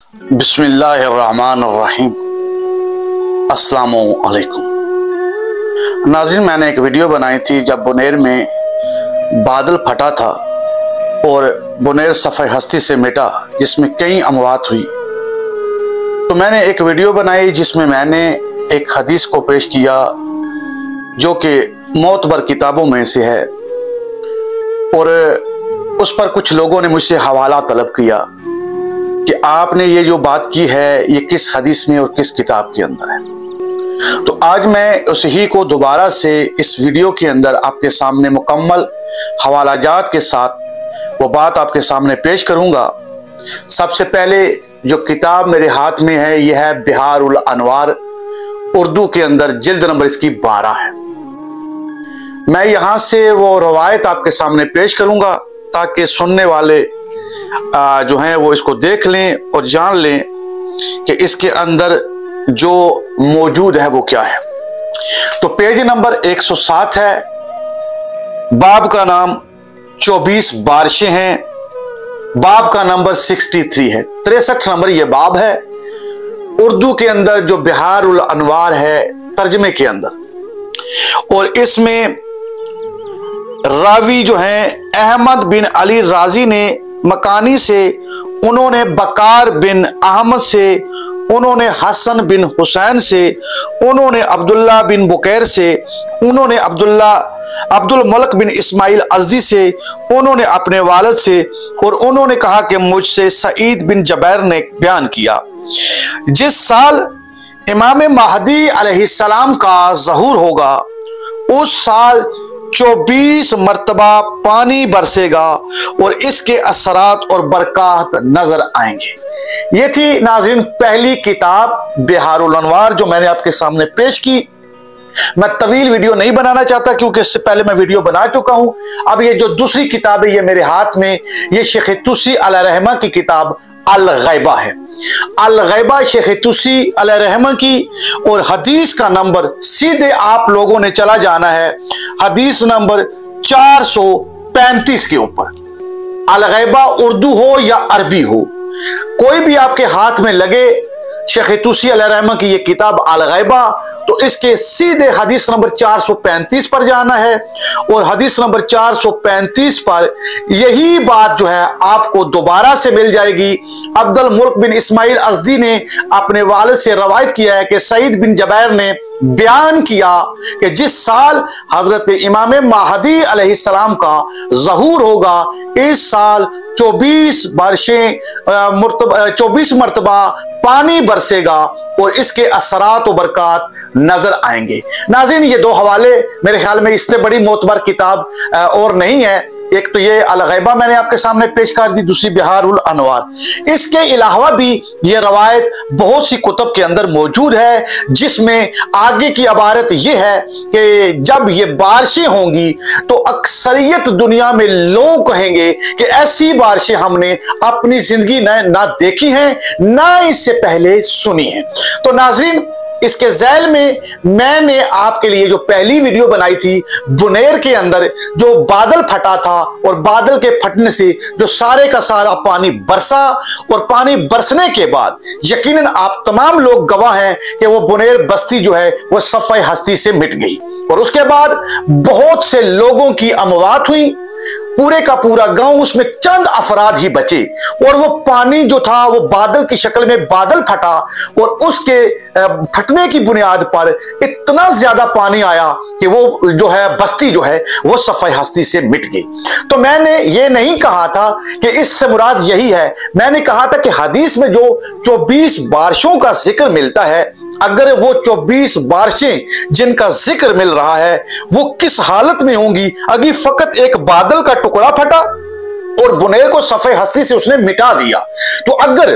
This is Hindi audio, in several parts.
बिस्मिल्लाहिर्रहमानिर्रहीम। अस्सलामुअलैकुम। नाज़रीन, मैंने एक वीडियो बनाई थी जब बुनेर में बादल फटा था और बुनेर सफ़े हस्ती से मिटा, जिसमें कई अमवात हुई। तो मैंने एक वीडियो बनाई जिसमें मैंने एक हदीस को पेश किया जो कि मोतबर किताबों में से है, और उस पर कुछ लोगों ने मुझसे हवाला तलब किया कि आपने ये जो बात की है ये किस हदीस में और किस किताब के अंदर है। तो आज मैं उस ही को दोबारा से इस वीडियो के अंदर आपके सामने मुकम्मल हवालाजात के साथ वो बात आपके सामने पेश करूंगा। सबसे पहले जो किताब मेरे हाथ में है यह है बिहारुल अनवार, उर्दू के अंदर जिल्द नंबर इसकी 12 है। मैं यहां से वो रवायत आपके सामने पेश करूंगा ताकि सुनने वाले जो हैं वो इसको देख लें और जान लें कि इसके अंदर जो मौजूद है वो क्या है। तो पेज नंबर 107 है, बाब का नाम 24 बारिशें हैं, बाब का नंबर 63 है, 63 नंबर ये बाब है। उर्दू के अंदर जो बिहारुल अनवार है तर्जमे के अंदर, और इसमें रावी जो है अहमद बिन अली राजी ने मकानी से, उन्होंने बकार बिन अहमद से, उन्होंने हसन बिन हुसैन से, उन्होंने अब्दुल्ला बिन बुकैर से, उन्होंने अब्दुल मलक बिन इस्माइल अज़दी से, उन्होंने अपने वालिद से, और उन्होंने कहा कि मुझसे सईद बिन जबैर ने बयान किया, जिस साल इमाम महदी अलैहिस्सलाम का ज़हूर होगा उस साल 24 मर्तबा पानी बरसेगा और इसके असरात और बरक़ात नजर आएंगे। ये थी नाज़रीन पहली किताब बिहारुल अनवार जो मैंने आपके सामने पेश की। मैं तवील वीडियो नहीं बनाना चाहता क्योंकि इससे पहले मैं वीडियो बना चुका हूं। अब ये जो दूसरी किताब है ये मेरे हाथ में, ये शेख तुसी अलैहिर्रहमा की किताब अल-गैबा है। अल-गैबा शेख तुसी अलैहिर्रहमा की, और हदीस का नंबर सीधे आप लोगों ने चला जाना है हदीस नंबर 435 के ऊपर। अल-गैबा उर्दू हो या अरबी हो, कोई भी आपके हाथ में लगे शेख तुसी अलैहिर्रहमा की ये किताब अल-गैबा, तो इसके सीधे हदीस नंबर 435 पर जाना है, और हदीस नंबर 435 पर यही बात जो है आपको दोबारा से मिल जाएगी। अब्दुल मलक बिन इस्माइल अज़दी ने अपने वालिद से रवायत किया है कि सईद बिन जबैर ने बयान किया कि जिस साल हजरत इमाम महदी अलैहिस्सलाम का ज़हूर होगा इस साल 24 बारिशें 24 मर्तबा पानी बरसेगा और इसके असरात और बरक़ात नजर आएंगे। नाज़रीन, ये दो हवाले मेरे ख्याल में इससे बड़ी मोतबर किताब और नहीं है। एक तो ये अल-गैबा मैंने आपके सामने पेश कर दी, दूसरी बिहारुल अनवार। इसके अलावा भी ये रवायत बहुत सी कुतुब के अंदर मौजूद है जिसमें आगे की इबारत यह है कि जब ये बारिशें होंगी तो अक्सरियत दुनिया में लोग कहेंगे कि ऐसी बारिशें हमने अपनी जिंदगी में ना देखी हैं ना इससे पहले सुनी है। तो नाज़रीन, इसके ज़ैल में मैंने आपके लिए जो पहली वीडियो बनाई थी बुनेर के अंदर जो बादल फटा था, और बादल के फटने से जो सारे का सारा पानी बरसा, और पानी बरसने के बाद यकीनन आप तमाम लोग गवाह हैं कि वो बुनेर बस्ती जो है वो सफ़े हस्ती से मिट गई, और उसके बाद बहुत से लोगों की अमवात हुई। पूरे का पूरा गांव, उसमें चंद अफराद ही बचे, और वो पानी जो था वो बादल की शक्ल में बादल फटा, और उसके फटने की बुनियाद पर इतना ज्यादा पानी आया कि वो जो है बस्ती जो है वो सफ़े हस्ती से मिट गई। तो मैंने ये नहीं कहा था कि इससे मुराद यही है, मैंने कहा था कि हदीस में जो 24 बारिशों का जिक्र मिलता है, अगर वो 24 बारिशें जिनका जिक्र मिल रहा है वो किस हालत में होंगी, अगर फकत एक बादल का टुकड़ा फटा और बुनेर को सफ़े हस्ती से उसने मिटा दिया, तो अगर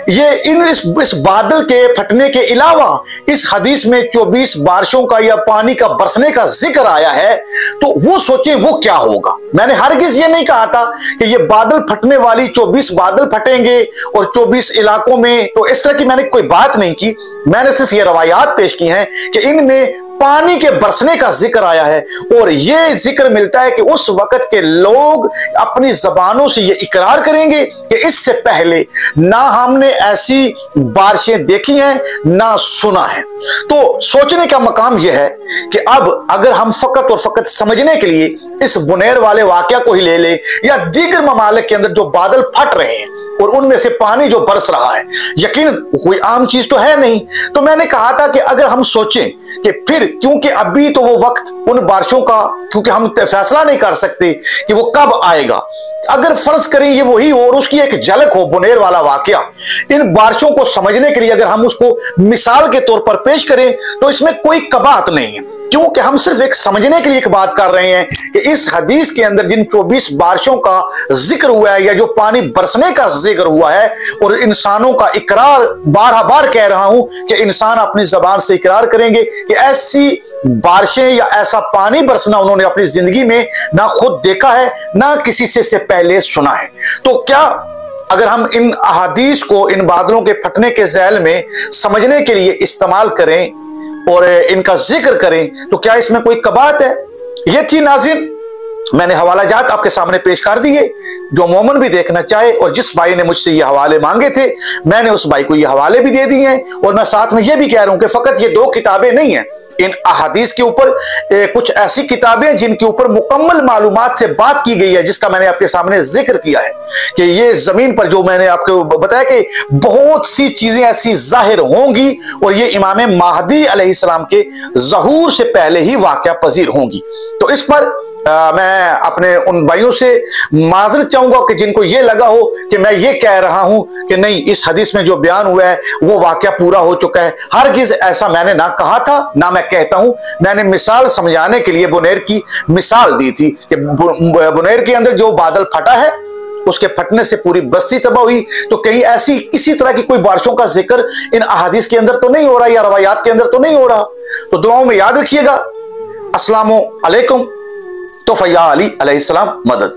ये इस बादल के फटने के अलावा इस हदीस में 24 बारिशों का या पानी का बरसने का जिक्र आया है तो वो सोचें वो क्या होगा। मैंने हरगिज़ ये नहीं कहा था कि ये बादल फटने वाली 24 बादल फटेंगे और 24 इलाकों में, तो इस तरह की मैंने कोई बात नहीं की। मैंने सिर्फ ये रवायात पेश की हैं कि इनमें पानी के बरसने का जिक्र आया है और ये जिक्र मिलता है कि उस वक्त के लोग अपनी जबानों से ये इकरार करेंगे कि इससे पहले ना हमने ऐसी बारिशें देखी हैं ना सुना है। तो सोचने का मकाम यह है कि अब अगर हम फकत और फकत समझने के लिए इस बुनेर वाले वाकया को ही ले ले या दीगर ममालिक के अंदर जो बादल फट रहे हैं और उनमें से पानी जो बरस रहा है, यकीन कोई आम चीज तो है नहीं। तो मैंने कहा था कि अगर हम सोचें कि फिर, क्योंकि अभी तो वो वक्त उन बारिशों का, क्योंकि हम फैसला नहीं कर सकते कि वो कब आएगा, अगर फर्ज करें ये वही हो और उसकी एक झलक हो बुनेर वाला वाकया, इन बारिशों को समझने के लिए अगर हम उसको मिसाल के तौर पर पेश करें तो इसमें कोई कबात नहीं है, क्योंकि हम सिर्फ एक समझने के लिए एक बात कर रहे हैं कि इस हदीस के अंदर जिन 24 बारिशों का जिक्र हुआ है या जो पानी बरसने का जिक्र हुआ है और इंसानों का इकरार, बार बार कह रहा हूं कि इंसान अपनी जबान से इकरार करेंगे कि ऐसी बारिशें या ऐसा पानी बरसना उन्होंने अपनी जिंदगी में ना खुद देखा है ना किसी से पहले सुना है। तो क्या अगर हम इन अहादीस को इन बादलों के फटने के ज़ैल में समझने के लिए इस्तेमाल करें और इनका जिक्र करें तो क्या इसमें कोई कबात है? ये थी नाज़रीन, मैंने हवाला जात आपके सामने पेश कर दिए। जो मोमन भी देखना चाहे और जिस भाई ने मुझसे ये हवाले मांगे थे मैंने उस भाई को ये हवाले भी दे दिए हैं और मैं साथ में ये भी कह रहा हूं कि फकत ये 2 किताबें नहीं हैं, इन अहादीस के ऊपर कुछ ऐसी किताबें जिनके ऊपर मुकम्मल मालूमात से बात की गई है, जिसका मैंने आपके सामने जिक्र किया है कि ये जमीन पर जो मैंने आपको बताया कि बहुत सी चीजें ऐसी जाहिर होंगी और ये इमाम महदी अलैहिस्सलाम के ज़हूर से पहले ही वाक़या पजीर होंगी। तो इस पर मैं अपने उन भाइयों से माजरत चाहूंगा कि जिनको ये लगा हो कि मैं ये कह रहा हूं कि नहीं, इस हदीस में जो बयान हुआ है वो वाकया पूरा हो चुका है। हरगिज ऐसा मैंने ना कहा था ना मैं कहता हूं, मैंने मिसाल समझाने के लिए बुनेर की मिसाल दी थी कि बुनेर के अंदर जो बादल फटा है उसके फटने से पूरी बस्ती तबाह हुई। तो कहीं ऐसी इसी तरह की कोई बारिशों का जिक्र इन अहादीस के अंदर तो नहीं हो रहा या रवायात के अंदर तो नहीं हो रहा। तो दुआओं में याद रखिएगा। अस्सलामु अलैकुम। तो फैया अली अलैहिस्सलाम मदद।